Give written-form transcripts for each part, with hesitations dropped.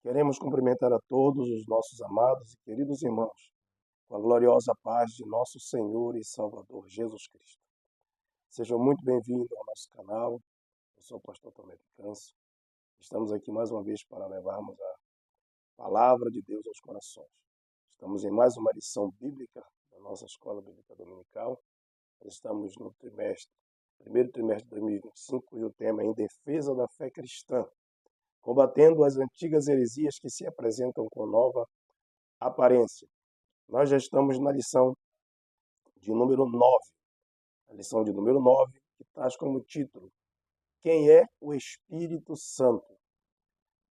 Queremos cumprimentar a todos os nossos amados e queridos irmãos com a gloriosa paz de nosso Senhor e Salvador Jesus Cristo. Sejam muito bem-vindos ao nosso canal. Eu sou o pastor Tomé de Câncio. Estamos aqui mais uma vez para levarmos a palavra de Deus aos corações. Estamos em mais uma lição bíblica da nossa Escola Bíblica Dominical. Estamos no primeiro trimestre de 2025 e o tema é Em Defesa da Fé Cristã, combatendo as antigas heresias que se apresentam com nova aparência. Nós já estamos na lição de número 9. A lição de número 9, que traz como título Quem é o Espírito Santo?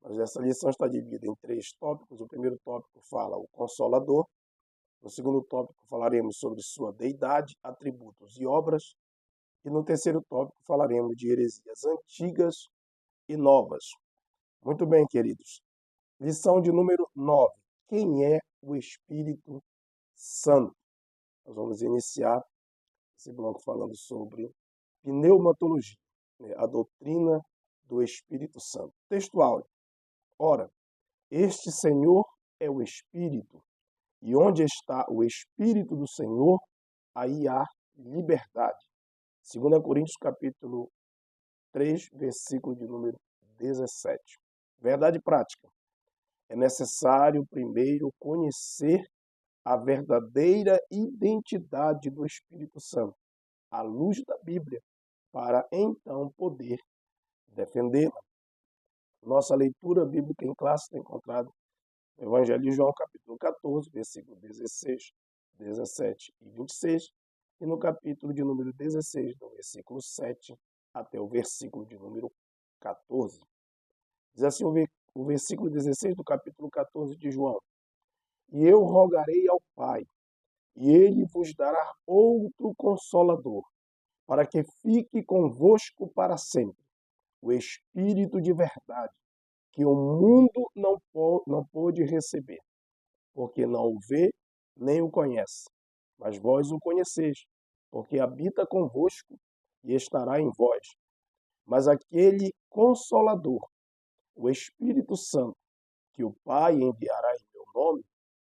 Mas essa lição está dividida em 3 tópicos. O primeiro tópico fala o Consolador. No segundo tópico falaremos sobre sua deidade, atributos e obras. E no terceiro tópico falaremos de heresias antigas e novas. Muito bem, queridos. Lição de número 9. Quem é o Espírito Santo? Nós vamos iniciar esse bloco falando sobre pneumatologia, a doutrina do Espírito Santo. Texto áudio. Ora, este Senhor é o Espírito, e onde está o Espírito do Senhor, aí há liberdade. 2 Coríntios capítulo 3, versículo de número 17. Verdade prática. É necessário primeiro conhecer a verdadeira identidade do Espírito Santo, à luz da Bíblia, para então poder defendê-la. Nossa leitura bíblica em classe está encontrada no Evangelho de João, capítulo 14, versículo 16, 17 e 26, e no capítulo de número 16, do versículo 7 até o versículo de número 14. Diz assim o versículo 16 do capítulo 14 de João: E eu rogarei ao Pai, e ele vos dará outro Consolador, para que fique convosco para sempre, o Espírito de verdade, que o mundo não pôde receber, porque não o vê nem o conhece. Mas vós o conheceis, porque habita convosco e estará em vós. Mas aquele Consolador, o Espírito Santo, que o Pai enviará em meu nome,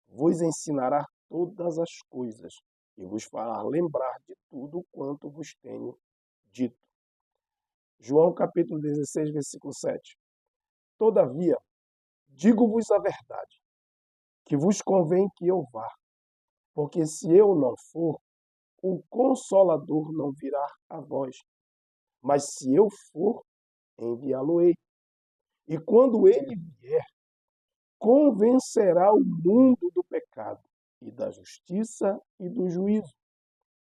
vos ensinará todas as coisas e vos fará lembrar de tudo quanto vos tenho dito. João capítulo 16, versículo 7. Todavia, digo-vos a verdade, que vos convém que eu vá, porque se eu não for, o Consolador não virá a vós, mas se eu for, enviá-lo-ei. E quando ele vier, convencerá o mundo do pecado e da justiça e do juízo.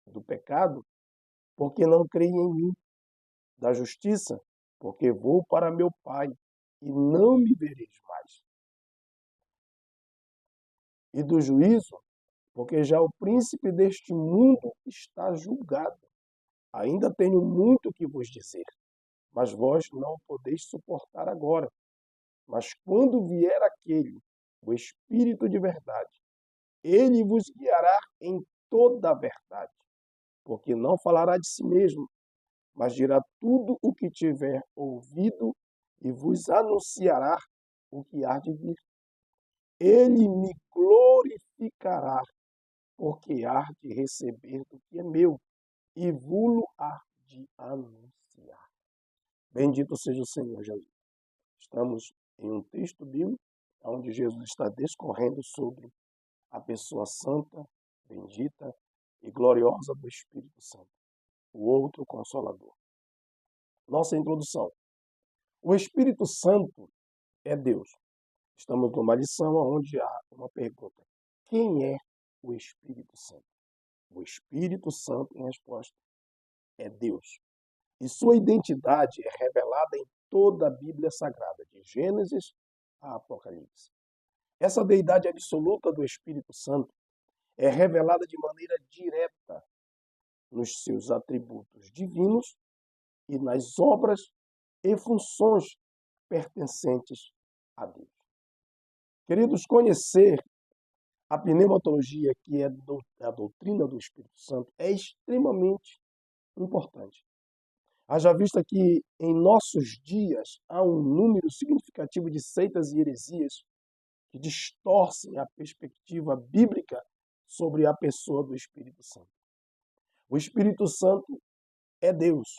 Do pecado, porque não creem em mim. Da justiça, porque vou para meu Pai e não me vereis mais. E do juízo, porque já o príncipe deste mundo está julgado. Ainda tenho muito que vos dizer, mas vós não podeis suportar agora. Mas quando vier aquele, o Espírito de verdade, ele vos guiará em toda a verdade, porque não falará de si mesmo, mas dirá tudo o que tiver ouvido e vos anunciará o que há de vir. Ele me glorificará, porque há de receber do que é meu e vou-lo há de anunciar. Bendito seja o Senhor Jesus. Estamos em um texto bíblico onde Jesus está discorrendo sobre a pessoa santa, bendita e gloriosa do Espírito Santo, o outro Consolador. Nossa introdução. O Espírito Santo é Deus. Estamos numa lição onde há uma pergunta. Quem é o Espírito Santo? O Espírito Santo, em resposta, é Deus. E sua identidade é revelada em toda a Bíblia Sagrada, de Gênesis a Apocalipse. Essa deidade absoluta do Espírito Santo é revelada de maneira direta nos seus atributos divinos e nas obras e funções pertencentes a Deus. Queridos, conhecer a pneumatologia, que é a doutrina do Espírito Santo, é extremamente importante. Haja vista que em nossos dias há um número significativo de seitas e heresias que distorcem a perspectiva bíblica sobre a pessoa do Espírito Santo. O Espírito Santo é Deus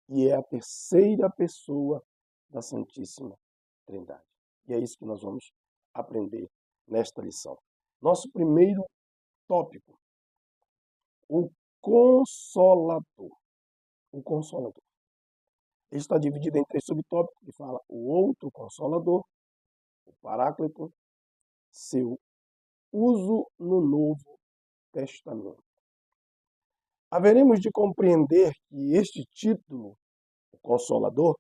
e é a terceira pessoa da Santíssima Trindade. E é isso que nós vamos aprender nesta lição. Nosso primeiro tópico, o Consolador. O Consolador. Ele está dividido em 3 subtópicos, que fala o outro Consolador, o Paráclito, seu uso no Novo Testamento. Haveremos de compreender que este título, o Consolador,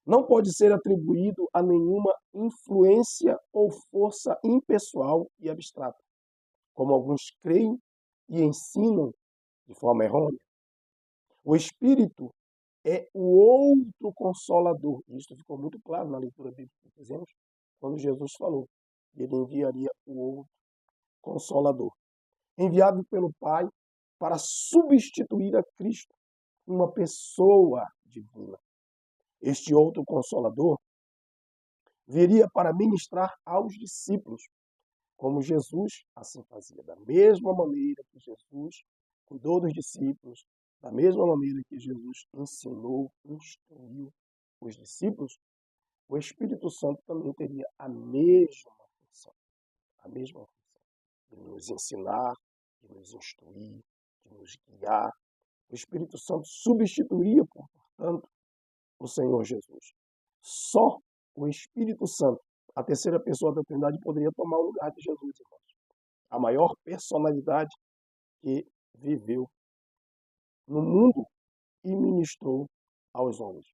não pode ser atribuído a nenhuma influência ou força impessoal e abstrata, como alguns creem e ensinam de forma errônea. O Espírito é o outro Consolador. Isso ficou muito claro na leitura bíblica que fizemos, quando Jesus falou que ele enviaria o outro Consolador, enviado pelo Pai para substituir a Cristo, uma pessoa divina. Este outro Consolador viria para ministrar aos discípulos, como Jesus assim fazia. Da mesma maneira que Jesus cuidou dos discípulos, da mesma maneira que Jesus ensinou, instruiu os discípulos, o Espírito Santo também teria a mesma função, de nos ensinar, de nos instruir, de nos guiar. O Espírito Santo substituiria, portanto, o Senhor Jesus. Só o Espírito Santo, a terceira pessoa da Trindade, poderia tomar o lugar de Jesus, irmãos. A maior personalidade que viveu no mundo e ministrou aos homens.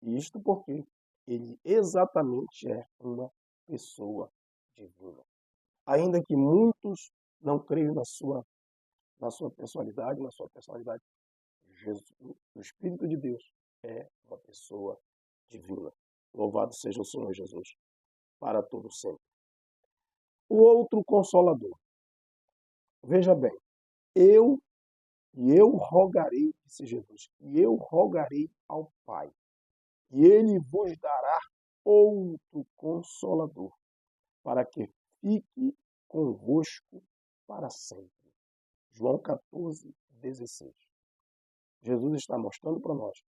E isto porque ele exatamente é uma pessoa divina. Ainda que muitos não creiam na sua personalidade, Jesus, o Espírito de Deus é uma pessoa divina. Louvado seja o Senhor Jesus, para todo sempre. O outro Consolador. Veja bem, eu rogarei, disse Jesus, e eu rogarei ao Pai, e ele vos dará outro Consolador, para que fique convosco para sempre. João 14, 16. Jesus está mostrando para nós,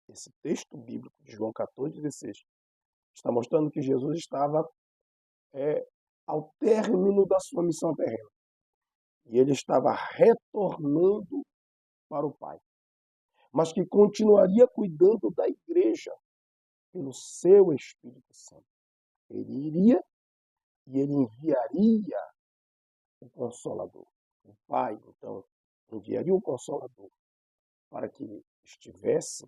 esse texto bíblico de João 14, 16, está mostrando que Jesus estava ao término da sua missão terrena. E ele estava retornando para o Pai. Mas que continuaria cuidando da igreja pelo seu Espírito Santo. Ele iria e ele enviaria o Consolador. O Pai, então, enviaria o Consolador para que estivesse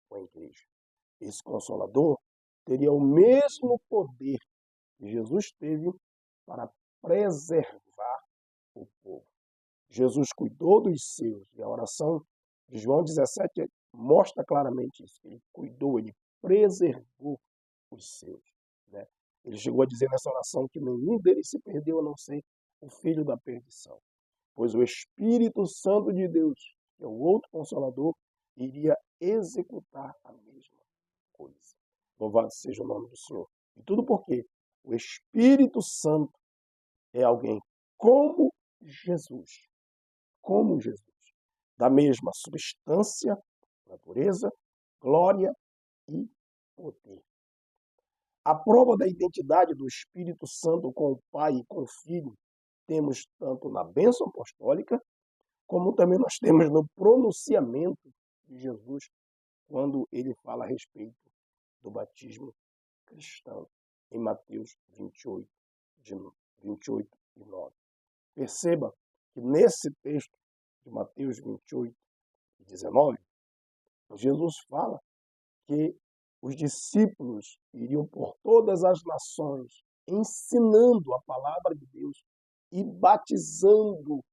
com a igreja. Esse Consolador teria o mesmo poder que Jesus teve para preservar o povo. Jesus cuidou dos seus, e a oração de João 17 mostra claramente isso. Ele cuidou, ele preservou os seus. Né? Ele chegou a dizer nessa oração que nenhum deles se perdeu a não ser o filho da perdição. Pois o Espírito Santo de Deus, que é o outro Consolador, iria executar a mesma coisa. Louvado seja o nome do Senhor. E tudo porque o Espírito Santo é alguém como Jesus, da mesma substância, natureza, glória e poder. A prova da identidade do Espírito Santo com o Pai e com o Filho temos tanto na bênção apostólica, como também nós temos no pronunciamento de Jesus, quando ele fala a respeito do batismo cristão, em Mateus 28, 28 e 9. Perceba que nesse texto de Mateus 28 e 19, Jesus fala que os discípulos iriam por todas as nações, ensinando a palavra de Deus e batizando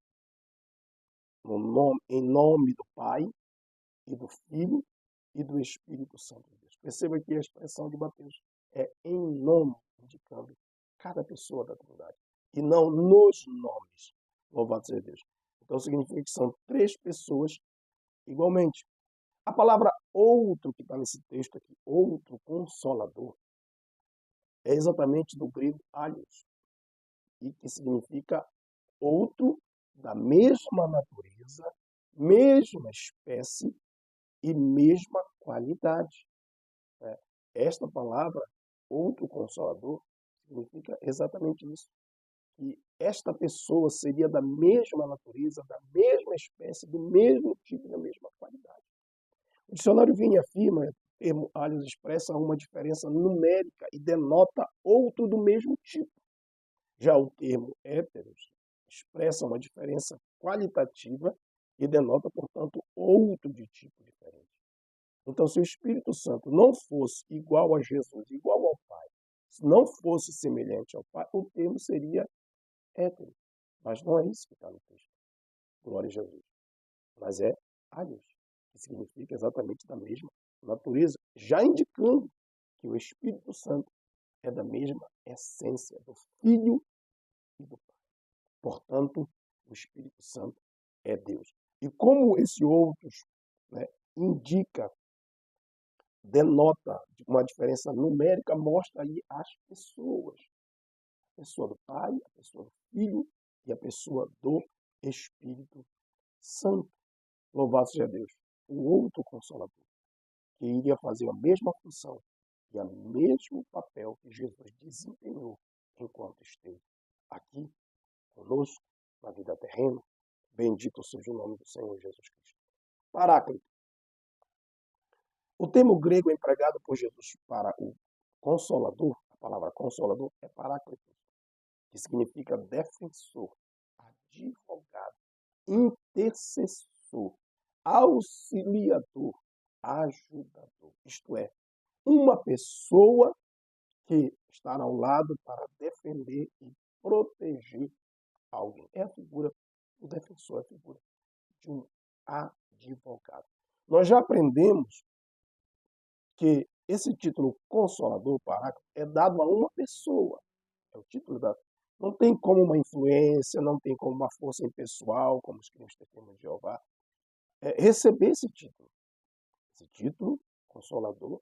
em nome do Pai e do Filho e do Espírito Santo de Deus. Perceba que a expressão de Mateus é em nome, indicando cada pessoa da Trindade, e não nos nomes. Louvado seja Deus. Então significa que são 3 pessoas igualmente. A palavra outro, que está nesse texto aqui, outro consolador, é exatamente do grego alios, e que significa outro da mesma natureza, mesma espécie e mesma qualidade. Né? Esta palavra, outro consolador, significa exatamente isso. Que esta pessoa seria da mesma natureza, da mesma espécie, do mesmo tipo, da mesma qualidade. O dicionário Vini afirma que o termo alios expressa uma diferença numérica e denota outro do mesmo tipo. Já o termo héteros expressa uma diferença qualitativa e denota, portanto, outro de tipo diferente. Então, se o Espírito Santo não fosse igual a Jesus, igual ao Pai, se não fosse semelhante ao Pai, o termo seria hétero. Mas não é isso que está no texto. Glória a Jesus. Mas é alios, que significa exatamente da mesma natureza, já indicando que o Espírito Santo é da mesma essência do Filho e do Pai. Portanto, o Espírito Santo é Deus. E como esse outros, né, indica, denota uma diferença numérica, mostra aí as pessoas. A pessoa do Pai, a pessoa do Filho e a pessoa do Espírito Santo. Louvado seja Deus. O outro Consolador, que iria fazer a mesma função e o mesmo papel que Jesus desempenhou enquanto esteve aqui conosco, na vida terrena. Bendito seja o nome do Senhor Jesus Cristo. Paráclito. O termo grego empregado por Jesus para o Consolador, a palavra Consolador, é Paráclito, que significa defensor, advogado, intercessor, auxiliador, ajudador. Isto é, uma pessoa que estará ao lado para defender e proteger alguém. É a figura do defensor, é a figura de um advogado. Nós já aprendemos que esse título Consolador, Paráclito, é dado a uma pessoa. É o título dado. Não tem como uma influência, não tem como uma força impessoal, como os crentes testemunhos de Jeová, receber esse título. Esse título, Consolador,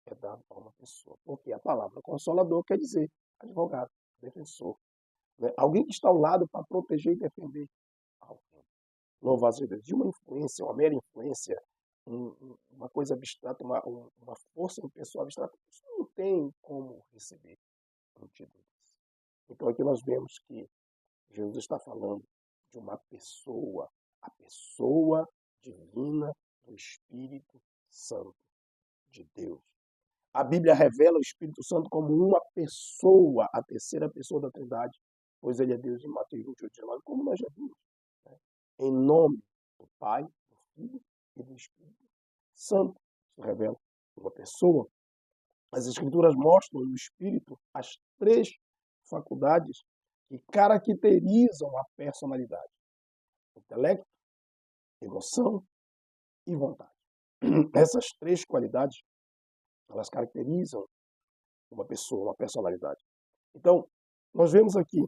é dado a uma pessoa. Porque a palavra Consolador quer dizer advogado, defensor. Né? Alguém que está ao lado para proteger e defender alguém. Louvado seja Deus. De uma influência, uma mera influência, uma coisa abstrata, uma força impessoal abstrata, isso não tem como receber um título desse. Então aqui nós vemos que Jesus está falando de uma pessoa, a pessoa divina do Espírito Santo de Deus. A Bíblia revela o Espírito Santo como uma pessoa, a terceira pessoa da Trindade, pois ele é Deus em Mateus 28:19, como nós já vimos. Né? Em nome do Pai, do Filho e do Espírito Santo. Isso revela uma pessoa. As Escrituras mostram no Espírito as três faculdades que caracterizam a personalidade: intelecto, emoção e vontade. Essas três qualidades, elas caracterizam uma pessoa, uma personalidade. Então, nós vemos aqui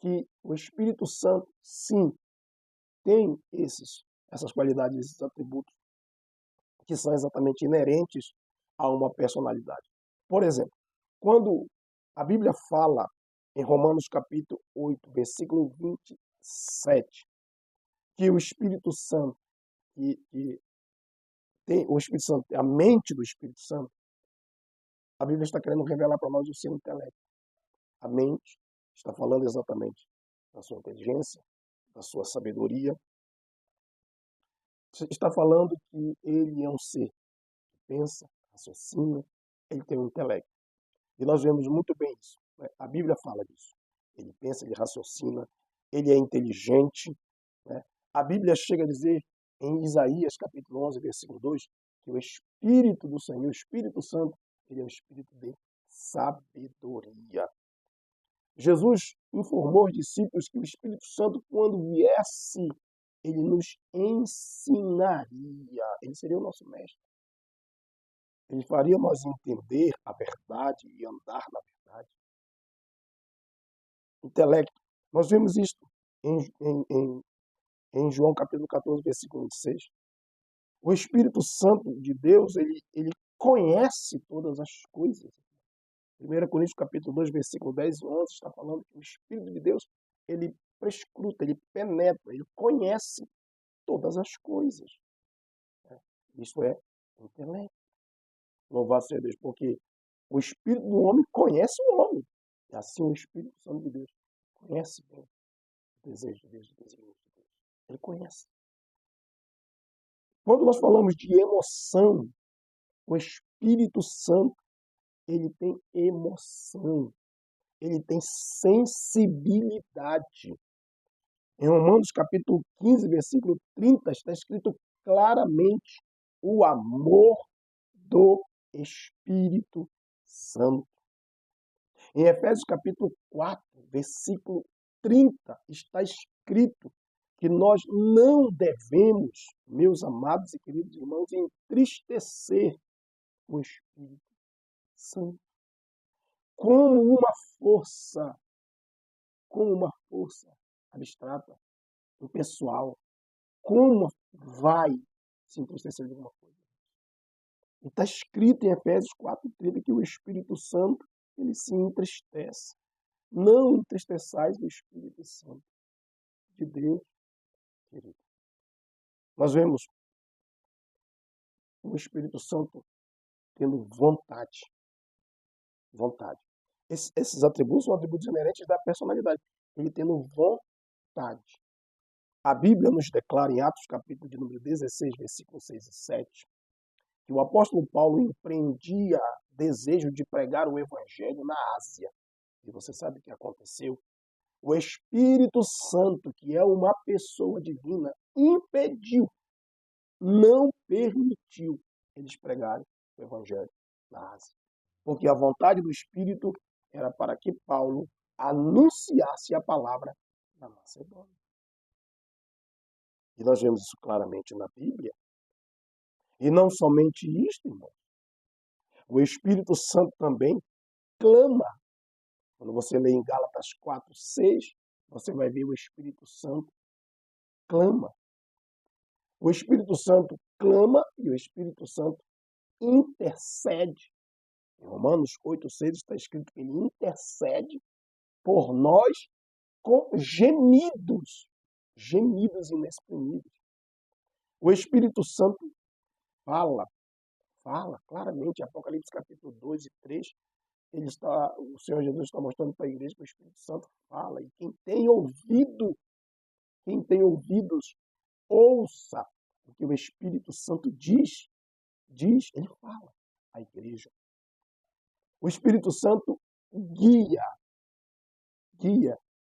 que o Espírito Santo, sim, tem essas qualidades, esses atributos que são exatamente inerentes a uma personalidade. Por exemplo, quando a Bíblia fala em Romanos capítulo 8, versículo 27, que o Espírito Santo, que tem o Espírito Santo, a mente do Espírito Santo, a Bíblia está querendo revelar para nós o seu intelecto. A mente está falando exatamente da sua inteligência, da sua sabedoria. Está falando que ele é um ser que pensa, raciocina, ele tem um intelecto. E nós vemos muito bem isso. Né? A Bíblia fala disso. Ele pensa, ele raciocina, ele é inteligente. Né? A Bíblia chega a dizer, em Isaías capítulo 11, versículo 2, que o Espírito do Senhor, o Espírito Santo, ele é um espírito de sabedoria. Jesus informou os discípulos que o Espírito Santo, quando viesse, ele nos ensinaria. Ele seria o nosso mestre. Ele faria nós entender a verdade e andar na verdade. Intelecto. Nós vemos isto em João capítulo 14, versículo 26. O Espírito Santo de Deus, ele conhece todas as coisas. 1 Coríntios capítulo 2, versículo 10 e 11 está falando que o Espírito de Deus, ele prescruta, ele penetra, ele conhece todas as coisas. Isso é intelecto. Louvado seja Deus, porque o Espírito do homem conhece o homem. E assim o Espírito Santo de Deus conhece bem o desejo de Deus, o desejo de Deus. Ele conhece. Quando nós falamos de emoção, o Espírito Santo, ele tem emoção, ele tem sensibilidade. Em Romanos capítulo 15, versículo 30, está escrito claramente o amor do Espírito Santo. Em Efésios capítulo 4, versículo 30, está escrito que nós não devemos, meus amados e queridos irmãos, entristecer o Espírito Santo como uma força abstrata, impessoal. Como vai se entristecer de alguma coisa? E está escrito em Efésios 4:30 que o Espírito Santo, ele se entristece. Não entristeçais o Espírito Santo de Deus, querido. Nós vemos o Espírito Santo tendo vontade. Vontade. Esses atributos são atributos inerentes da personalidade. Ele tendo vontade. A Bíblia nos declara em Atos capítulo de número 16, versículos 6 e 7, que o apóstolo Paulo empreendia desejo de pregar o evangelho na Ásia. E você sabe o que aconteceu? O Espírito Santo, que é uma pessoa divina, impediu, não permitiu eles pregarem o evangelho na Ásia. Porque a vontade do Espírito era para que Paulo anunciasse a palavra na Macedônia. E nós vemos isso claramente na Bíblia. E não somente isto, irmão. O Espírito Santo também clama. Quando você lê em Gálatas 4:6, você vai ver o Espírito Santo clama. O Espírito Santo clama e o Espírito Santo intercede. Em Romanos 8:6 está escrito que ele intercede por nós com gemidos inexprimíveis. O Espírito Santo fala claramente, Apocalipse capítulo 2 e 3, o Senhor Jesus está mostrando para a igreja que o Espírito Santo fala. E quem tem ouvidos, ouça o que o Espírito Santo diz, ele fala à igreja. O Espírito Santo guia.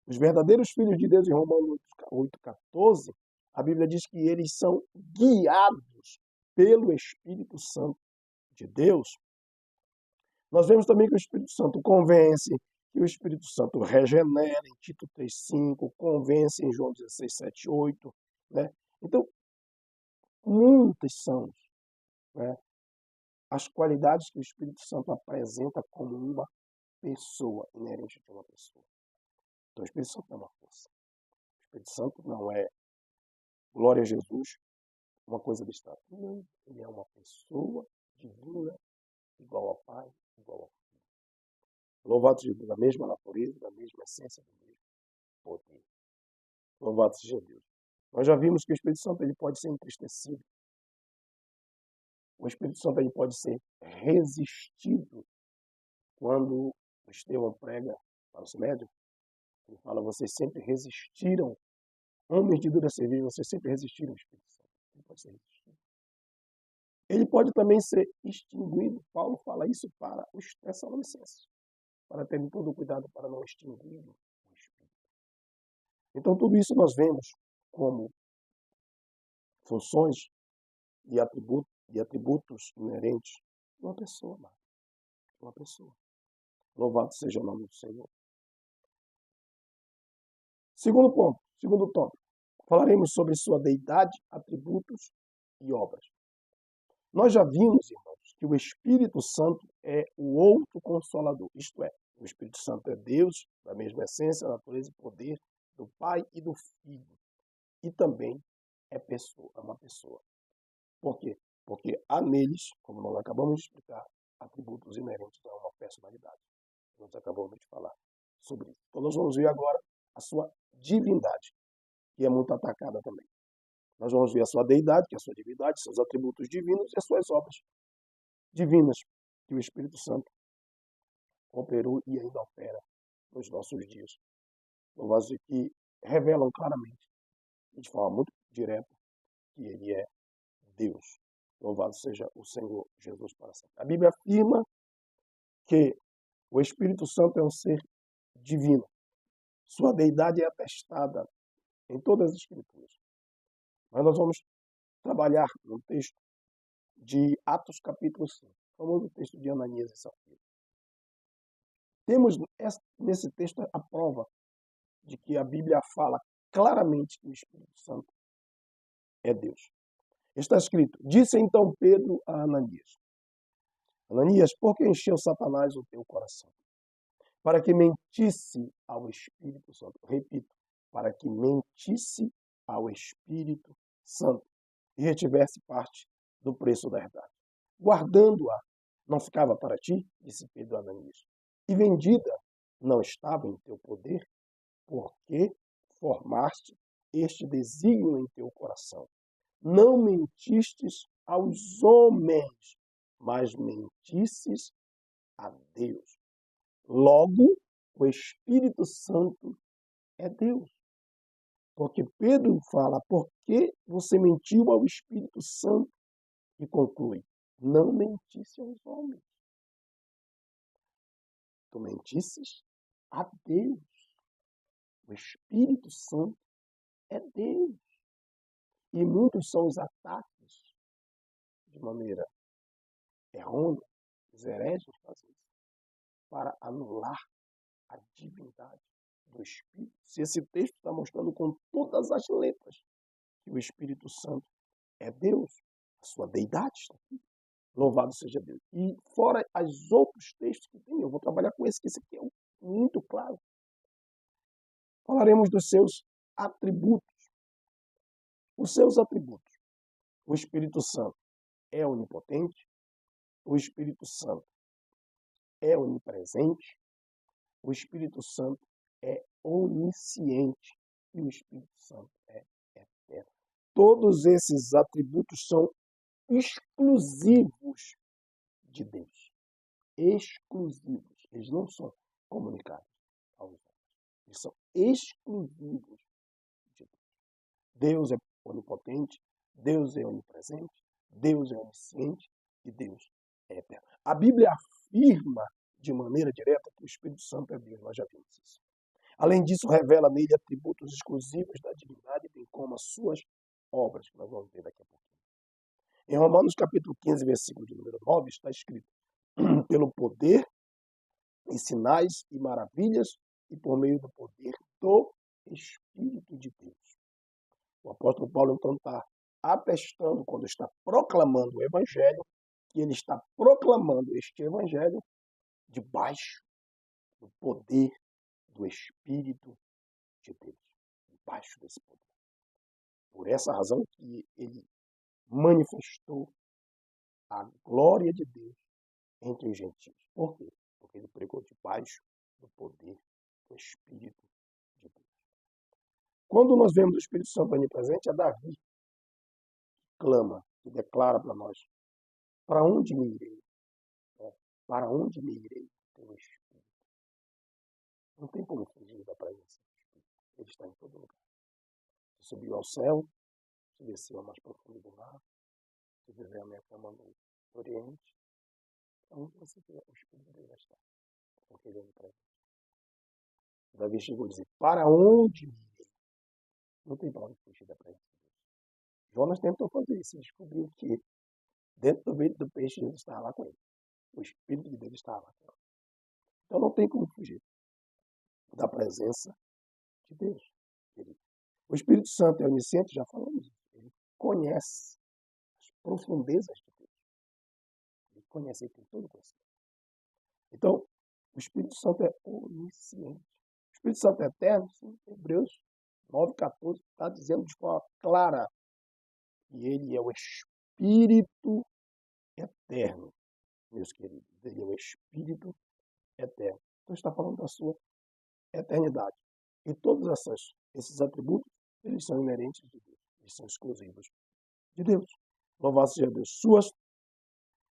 Os verdadeiros filhos de Deus, em Romanos 8:14, a Bíblia diz que eles são guiados pelo Espírito Santo de Deus. Nós vemos também que o Espírito Santo convence, que o Espírito Santo regenera, em Tito 3:5, convence em João 16:7-8. Né? Então, muitas são, né, as qualidades que o Espírito Santo apresenta como uma pessoa, inerente de uma pessoa. Então, o Espírito Santo é uma força. O Espírito Santo não é, glória a Jesus, uma coisa abstrata. Não, ele é uma pessoa divina, igual ao Pai, igual ao Filho. Louvado seja Deus, da mesma natureza, da mesma essência, do mesmo poder. Louvado seja Deus. Nós já vimos que o Espírito Santo ele pode ser entristecido. O Espírito Santo ele pode ser resistido. Quando o Estevão prega para os médios, ele fala, vocês sempre resistiram, homens de dura serviço, vocês sempre resistiram ao Espírito Santo. Ele pode ser resistido. Ele pode também ser extinguido. Paulo fala isso para os Tessalonicenses, para terem todo o cuidado para não extinguir o Espírito. Então, tudo isso nós vemos como funções e atributos inerentes de uma pessoa, amado. Uma pessoa. Louvado seja o nome do Senhor. Segundo ponto, segundo tópico. Falaremos sobre sua deidade, atributos e obras. Nós já vimos, irmãos, que o Espírito Santo é o outro consolador. Isto é, o Espírito Santo é Deus, da mesma essência, natureza e poder do Pai e do Filho. E também é uma pessoa. Por quê? Porque há neles, como nós acabamos de explicar, atributos inerentes a uma personalidade. Nós acabamos de falar sobre isso. Então nós vamos ver agora a sua divindade, que é muito atacada também. Nós vamos ver a sua deidade, que é a sua divindade, seus atributos divinos e as suas obras divinas, que o Espírito Santo operou e ainda opera nos nossos dias. Louvado seja, que revelam claramente, de forma muito direta, que ele é Deus. Louvado seja o Senhor Jesus para sempre. A Bíblia afirma que o Espírito Santo é um ser divino. Sua deidade é atestada em todas as Escrituras. Mas nós vamos trabalhar no texto de Atos capítulo 5, o famoso texto de Ananias e Safira. Temos nesse texto a prova de que a Bíblia fala claramente que o Espírito Santo é Deus. Está escrito: disse então Pedro a Ananias: Ananias, por que encheu Satanás o teu coração? Para que mentisse ao Espírito Santo. Repito, para que mentisse ao Espírito Santo e retivesse parte do preço da herdade. Guardando-a, não ficava para ti, disse Pedro a Ananias, e vendida não estava em teu poder, porque formaste este desígnio em teu coração. Não mentistes aos homens, mas mentisses a Deus. Logo, o Espírito Santo é Deus. Porque Pedro fala, por que você mentiu ao Espírito Santo? E conclui, não mentisse aos homens. Tu mentisses a Deus. O Espírito Santo é Deus. E muitos são os ataques, de maneira errônea, os hereges fazem isso, para anular a divindade do Espírito. Se esse texto está mostrando com todas as letras que o Espírito Santo é Deus, a sua deidade está aqui. Louvado seja Deus. E fora os outros textos que tem, eu vou trabalhar com esse, que esse aqui é muito claro. Falaremos dos seus atributos. Os seus atributos. O Espírito Santo é onipotente, o Espírito Santo é onipresente, o Espírito Santo é onisciente e o Espírito Santo é eterno. Todos esses atributos são exclusivos de Deus. Exclusivos. Eles não são comunicados aos outros. Eles são exclusivos de Deus. Deus é onipotente, Deus é onipresente, Deus é onisciente e Deus é eterno. A Bíblia afirma de maneira direta que o Espírito Santo é Deus, nós já vimos isso. Além disso, revela nele atributos exclusivos da divindade, bem como as suas obras, que nós vamos ver daqui a pouquinho. Em Romanos capítulo 15, versículo de número 9, está escrito: pelo poder e sinais e maravilhas e por meio do poder do Espírito de Deus. O apóstolo Paulo, então, está atestando, quando está proclamando o Evangelho, que ele está proclamando este Evangelho debaixo do poder do Espírito de Deus. Debaixo desse poder. Por essa razão que ele manifestou a glória de Deus entre os gentios. Por quê? Porque ele pregou debaixo do poder do Espírito de Deus. Quando nós vemos o Espírito Santo onipresente, é Davi que clama, que declara para nós: para onde me irei? Para onde me irei? Teu Espírito. Não tem como fugir da presença do Espírito. Ele está em todo lugar. Você subiu ao céu, você desceu ao mais profundo do mar, você viveu a minha cama no Oriente. Onde você vê, o Espírito dele vai estar. Porque ele é onipresente. Davi chegou a dizer: para onde me irei? Não tem para onde fugir da presença de Deus. Jonas tentou fazer isso, descobriu que dentro do ventre do peixe Deus estava lá com ele. O Espírito de Deus estava lá com ele. Então não tem como fugir da presença de Deus. O Espírito Santo é onisciente, já falamos isso. Ele conhece as profundezas de Deus. Ele conhece, ele tem todo o conhecimento. Então, o Espírito Santo é onisciente. O Espírito Santo é eterno, sim. Hebreus 9,14 está dizendo de forma clara que ele é o Espírito Espírito eterno, meus queridos. Ele é um Espírito eterno. Então está falando da sua eternidade. E todos esses atributos, eles são inerentes de Deus. Eles são exclusivos de Deus. Louvado seja Deus. Suas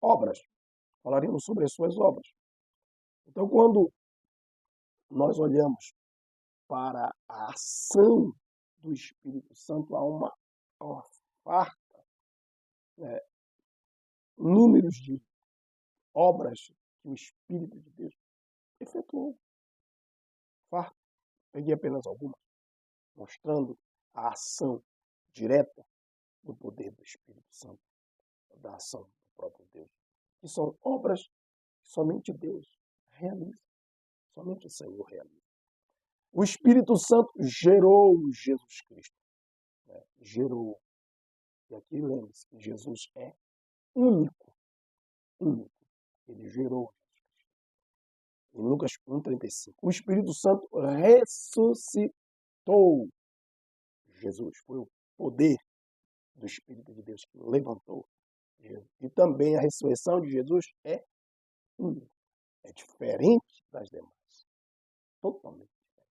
obras. Falaremos sobre as suas obras. Então, quando nós olhamos para a ação do Espírito Santo, há uma farta, né, números de obras que o Espírito de Deus efetuou. Farta. Peguei apenas algumas, mostrando a ação direta do poder do Espírito Santo, da ação do próprio Deus, que são obras que somente Deus realiza, somente o Senhor realiza. O Espírito Santo gerou Jesus Cristo, né? Gerou. E aqui lembre-se que Jesus é único, único. Ele gerou Jesus Cristo. Em Lucas 1,35. O Espírito Santo ressuscitou Jesus. Foi o poder do Espírito de Deus que levantou Jesus. E também a ressurreição de Jesus é única. É diferente das demais. Totalmente diferente.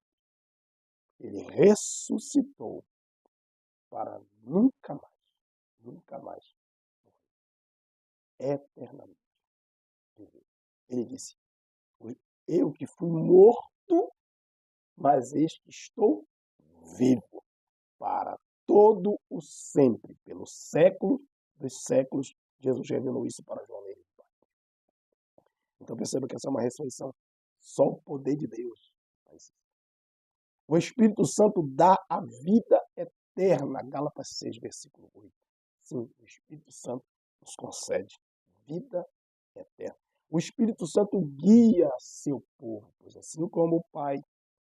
Ele ressuscitou para nunca mais morrer. Eternamente viver. Ele disse, eu que fui morto, mas eis que estou vivo para todo o sempre, pelo século dos séculos. Jesus revelou isso para João Neves. Então perceba que essa é uma ressurreição. Só o poder de Deus. O Espírito Santo dá a vida eterna. Gálatas 6, versículo 8. Sim, o Espírito Santo nos concede vida eterna. O Espírito Santo guia seu povo, pois assim como o Pai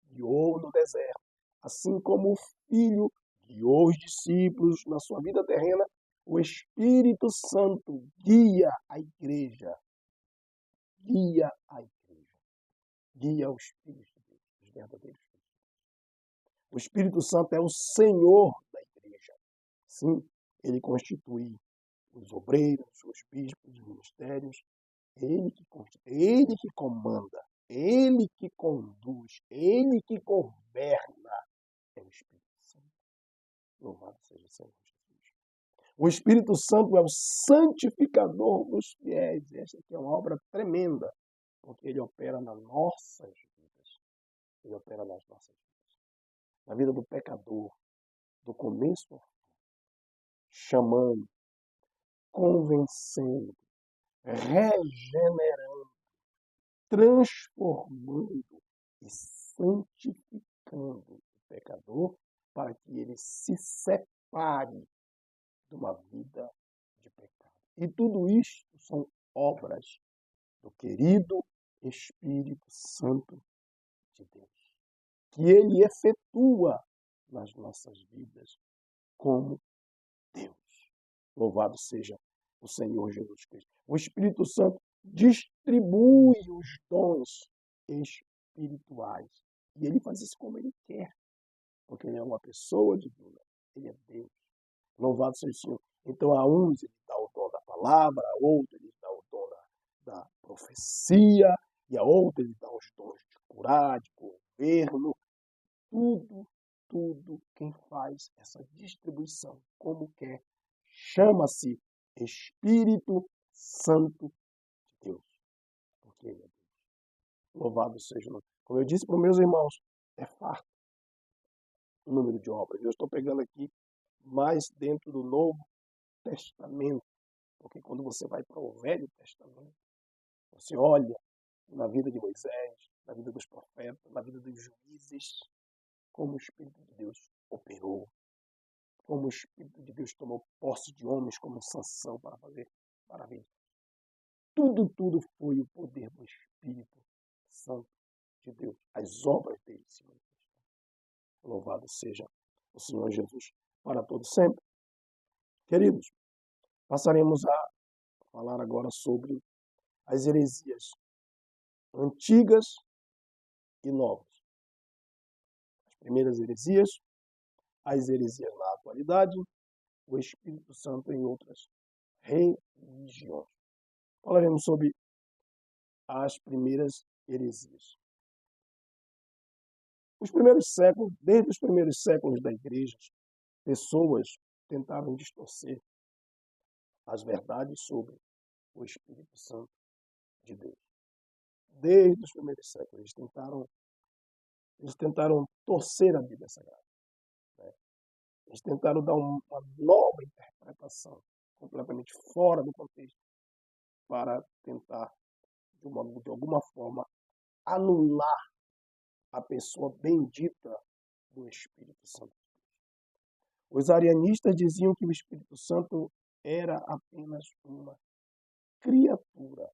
guiou no deserto, assim como o Filho guiou os discípulos na sua vida terrena, o Espírito Santo guia a igreja. Guia a igreja. Guia os filhos de Deus, os verdadeiros filhos. O Espírito Santo é o Senhor da igreja. Sim, ele constitui os obreiros, os bispos, os ministérios. Ele que constitui, ele que comanda, ele que conduz, ele que governa. É o Espírito Santo. Louvado seja o Senhor Jesus. O Espírito Santo é o santificador dos fiéis. Esta aqui é uma obra tremenda, porque ele opera nas nossas vidas. Ele opera nas nossas vidas. Na vida do pecador, do começo ao fim, chamando, convencendo, regenerando, transformando e santificando o pecador para que ele se separe de uma vida de pecado. E tudo isto são obras do querido Espírito Santo de Deus, que ele efetua nas nossas vidas como Deus. Louvado seja o Senhor Jesus Cristo. O Espírito Santo distribui os dons espirituais. E ele faz isso como ele quer, porque ele é uma pessoa divina. Ele é Deus. Louvado seja o Senhor. Então, a uns ele dá o dom da palavra, a outros ele dá o dom da profecia, e a outros ele dá os dons de curar, de governo. Tudo quem faz essa distribuição como quer chama-se Espírito Santo de Deus. Porque ele é Deus. Louvado seja o nome. Como eu disse para os meus irmãos, é farto o número de obras. Eu estou pegando aqui mais dentro do Novo Testamento, porque quando você vai para o Velho Testamento, você olha na vida de Moisés, na vida dos profetas, na vida dos juízes, como o Espírito de Deus operou, como o Espírito de Deus tomou posse de homens como Sansão para fazer maravilhas. Tudo foi o poder do Espírito Santo de Deus. As obras dele se manifestaram. Louvado seja o Senhor Jesus para todo sempre. Queridos, passaremos a falar agora sobre as heresias antigas e novas. As primeiras heresias, as heresias na atualidade, o Espírito Santo em outras religiões. Falaremos sobre as primeiras heresias. Desde os primeiros séculos da igreja, pessoas tentaram distorcer as verdades sobre o Espírito Santo de Deus. Desde os primeiros séculos, eles tentaram torcer a Bíblia Sagrada, né? Eles tentaram dar uma nova interpretação, completamente fora do contexto, para tentar, de alguma forma, anular a pessoa bendita do Espírito Santo. Os arianistas diziam que o Espírito Santo era apenas uma criatura,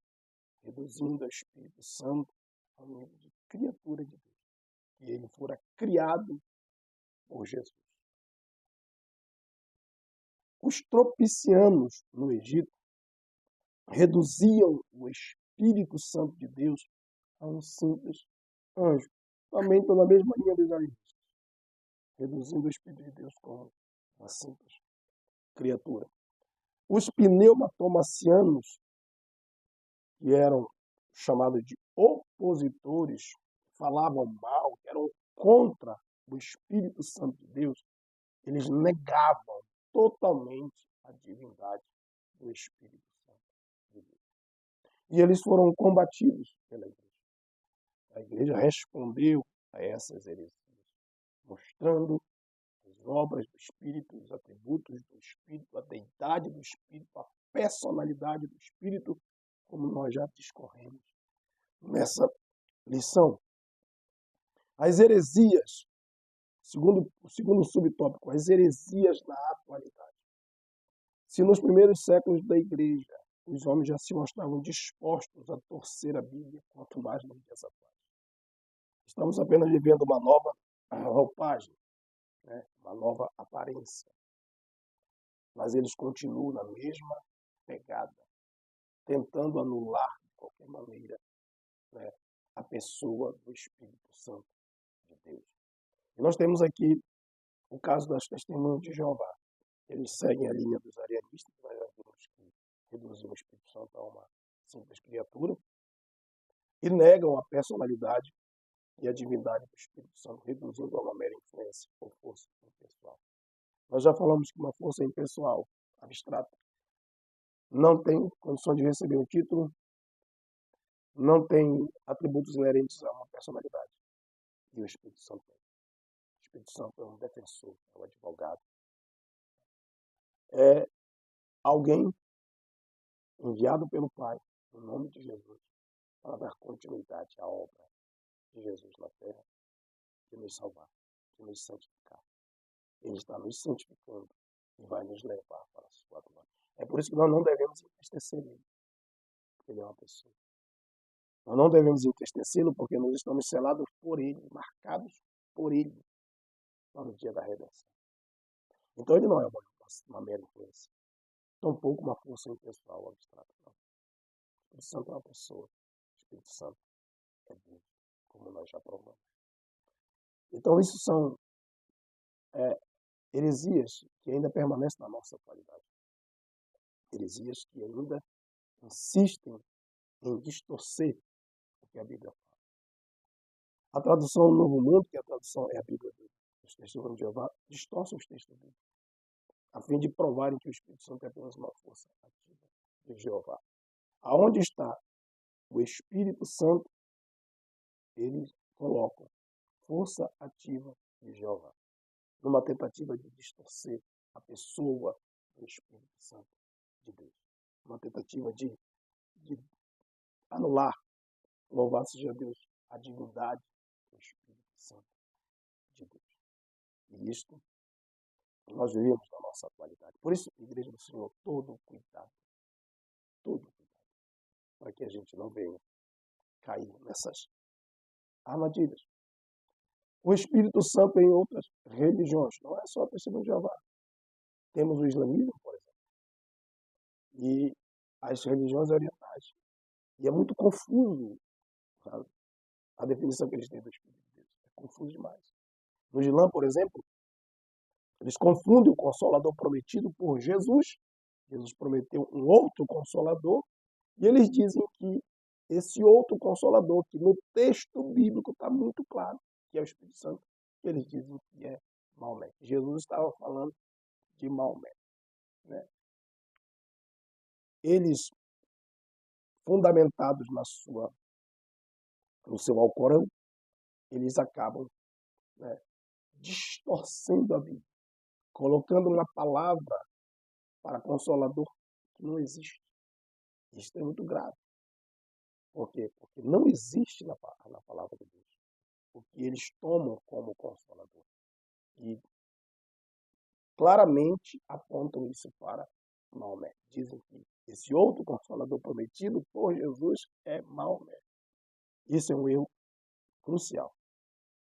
reduzindo o Espírito Santo ao nível de criatura de Deus, que ele fora criado por Jesus. Os tropicianos no Egito reduziam o Espírito Santo de Deus a um simples anjo. Também estão na mesma linha dos arianistas, reduzindo o Espírito de Deus como uma simples criatura. Os pneumatomacianos, que eram chamados de opositores, falavam mal, eram contra o Espírito Santo de Deus, eles negavam totalmente a divindade do Espírito Santo de Deus. E eles foram combatidos pela igreja. A igreja respondeu a essas heresias, mostrando as obras do Espírito, os atributos do Espírito, a deidade do Espírito, a personalidade do Espírito, como nós já discorremos nessa lição. As heresias, o segundo subtópico, as heresias na atualidade. Se nos primeiros séculos da igreja os homens já se mostravam dispostos a torcer a Bíblia, quanto mais nos dias atuais. Estamos apenas vivendo uma nova roupagem, né? Uma nova aparência. Mas eles continuam na mesma pegada, tentando anular de qualquer maneira, né, a pessoa do Espírito Santo de Deus. E nós temos aqui o caso das testemunhas de Jeová. Eles seguem a linha dos arianistas, nós já vimos que reduzem o Espírito Santo a uma simples criatura, e negam a personalidade e a divindade do Espírito Santo, reduzindo a uma mera influência ou força impessoal. Nós já falamos que uma força impessoal, abstrata, não tem condição de receber um título, não tem atributos inerentes a uma personalidade. E o Espírito Santo tem. O Espírito Santo é um defensor, é um advogado. É alguém enviado pelo Pai, no nome de Jesus, para dar continuidade à obra de Jesus na terra, de nos salvar, de nos santificar. Ele está nos santificando e vai nos levar para a sua glória. É por isso que nós não devemos entristecer ele, porque ele é uma pessoa. Nós não devemos entristecê-lo porque nós estamos selados por ele, marcados por ele, para o dia da redenção. Então ele não é uma mera influência, tampouco uma força impessoal abstrata. Não. O Espírito Santo é uma pessoa. O Espírito Santo é Deus, como nós já provamos. Então isso são heresias que ainda permanecem na nossa atualidade. Heresias que ainda insistem em distorcer o que a Bíblia fala. A tradução do Novo Mundo, que a tradução é a Bíblia dos Testemunhos de Jeová, distorce os textos bíblicos, a fim de provarem que o Espírito Santo é apenas uma força ativa de Jeová. Aonde está o Espírito Santo, eles colocam força ativa de Jeová, numa tentativa de distorcer a pessoa do Espírito Santo de Deus. Uma tentativa de anular, louvado seja Deus, a divindade do Espírito Santo de Deus. E isto nós vivemos na nossa atualidade. Por isso, Igreja do Senhor, todo cuidado, para que a gente não venha cair nessas armadilhas. O Espírito Santo em outras religiões, não é só a Testemunho de Jeová. Temos o islamismo, por exemplo, e as religiões orientais. E é muito confuso, sabe, a definição que eles têm do Espírito de Deus. É confuso demais. No Islã, por exemplo, eles confundem o Consolador prometido por Jesus Jesus prometeu um outro Consolador, e eles dizem que esse outro Consolador, que no texto bíblico está muito claro, que é o Espírito Santo, eles dizem que é Maomé. Jesus estava falando de Maomé, né? Eles, fundamentados no seu Alcorão, eles acabam, né, distorcendo a Bíblia, colocando uma palavra para Consolador que não existe. Isso é muito grave. Por quê? Porque não existe na palavra de Deus o que eles tomam como Consolador. E claramente apontam isso para Maomé. Dizem que esse outro Consolador prometido por Jesus é Maomé. Isso é um erro crucial.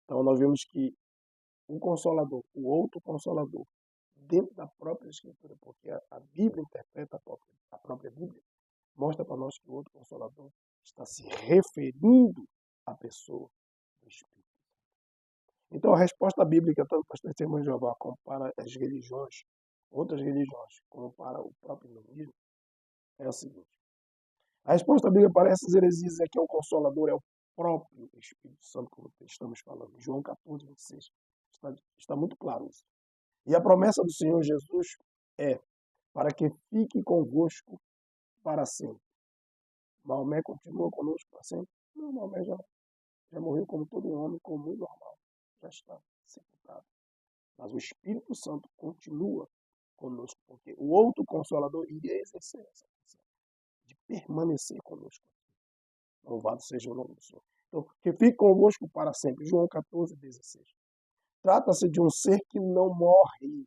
Então nós vemos que o Consolador, o outro Consolador, dentro da própria Escritura, porque a Bíblia interpreta a própria Bíblia, mostra para nós que o outro Consolador está se referindo à pessoa do Espírito. Então a resposta bíblica, tanto para as Testemunhas de Jeová como para as religiões, outras religiões, como para o próprio iluminismo, é a seguinte. A resposta bíblica para essas heresias é que o Consolador é o próprio Espírito Santo, como estamos falando. João 14, 26. Está muito claro isso. E a promessa do Senhor Jesus é para que fique convosco para sempre. Maomé continua conosco para sempre? Não, Maomé já morreu como todo homem, comum e normal. Já está sepultado. Mas o Espírito Santo continua conosco, porque o outro Consolador iria exercer essa função de permanecer conosco. Louvado seja o nome do Senhor. Então, que fique convosco para sempre. João 14, 16. Trata-se de um ser que não morre.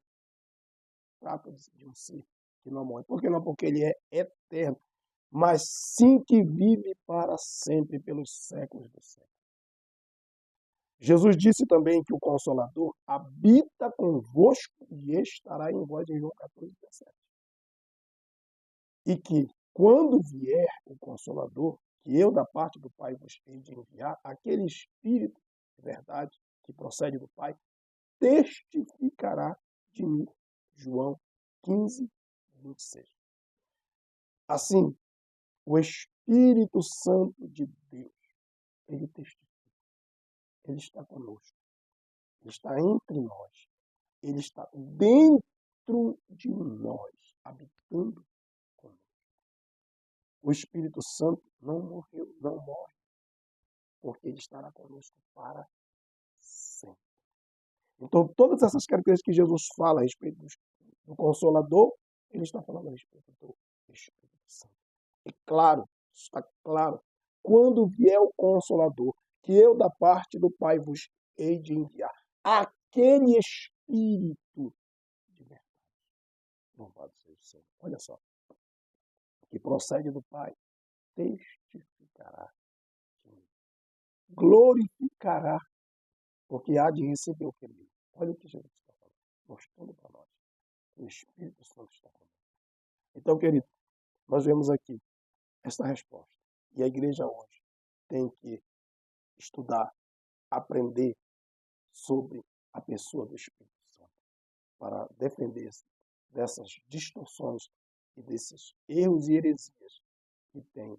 Trata-se de um ser que não morre. Por que não? Porque ele é eterno, mas sim que vive para sempre, pelos séculos dos séculos. Jesus disse também que o Consolador habita convosco e estará em vós, em João 14, 17. E que, quando vier o Consolador, que eu da parte do Pai vos hei de enviar, aquele Espírito de verdade que procede do Pai, testificará de mim. João 15, 26. Assim, o Espírito Santo de Deus, ele testifica. Ele está conosco. Ele está entre nós. Ele está dentro de nós, habitando conosco. O Espírito Santo não morreu, não morre, porque ele estará conosco para sempre. Então, todas essas características que Jesus fala a respeito do Consolador, ele está falando a respeito do Espírito Santo. É claro, está claro. Quando vier o Consolador, que eu da parte do Pai vos hei de enviar, aquele Espírito de verdade. Louvado seja o Senhor. Olha só. Que procede do Pai, testificará de mim. Glorificará, porque há de receber o que é meu. Olha o que Jesus está falando, mostrando para nós. O Espírito Santo está conosco. Então, querido, nós vemos aqui essa resposta. E a igreja hoje tem que estudar, aprender sobre a pessoa do Espírito Santo para defender-se dessas distorções e desses erros e heresias que têm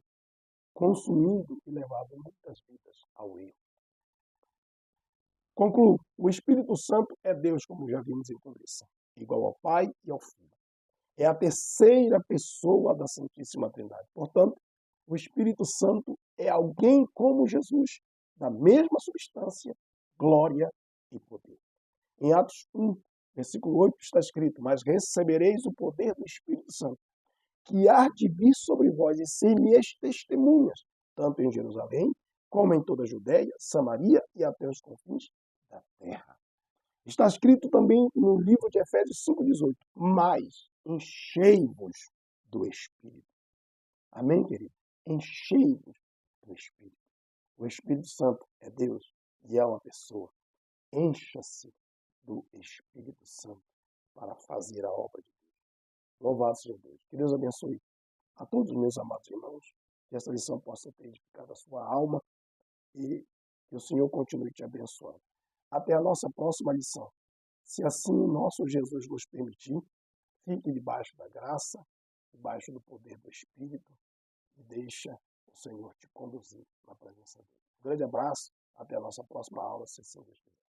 consumido e levado muitas vidas ao erro. Concluo. O Espírito Santo é Deus, como já vimos em conversão, igual ao Pai e ao Filho. É a terceira pessoa da Santíssima Trindade. Portanto, o Espírito Santo é alguém como Jesus, da mesma substância, glória e poder. Em Atos 1, versículo 8, está escrito: mas recebereis o poder do Espírito Santo, que há de vir sobre vós e ser minhas testemunhas, tanto em Jerusalém, como em toda a Judéia, Samaria e até os confins da terra. Está escrito também no livro de Efésios 5,18, mas enchei-vos do Espírito. Amém, querido? Enchei-vos do Espírito. O Espírito Santo é Deus e é uma pessoa. Encha-se do Espírito Santo para fazer a obra de Deus. Louvado seja Deus. Que Deus abençoe a todos os meus amados irmãos, que essa lição possa ter edificado a sua alma e que o Senhor continue te abençoando. Até a nossa próxima lição. Se assim o nosso Jesus nos permitir, fique debaixo da graça debaixo do poder do Espírito e deixa o Senhor te conduzir na presença dele. Um grande abraço, até a nossa próxima aula, se assim Deus quiser.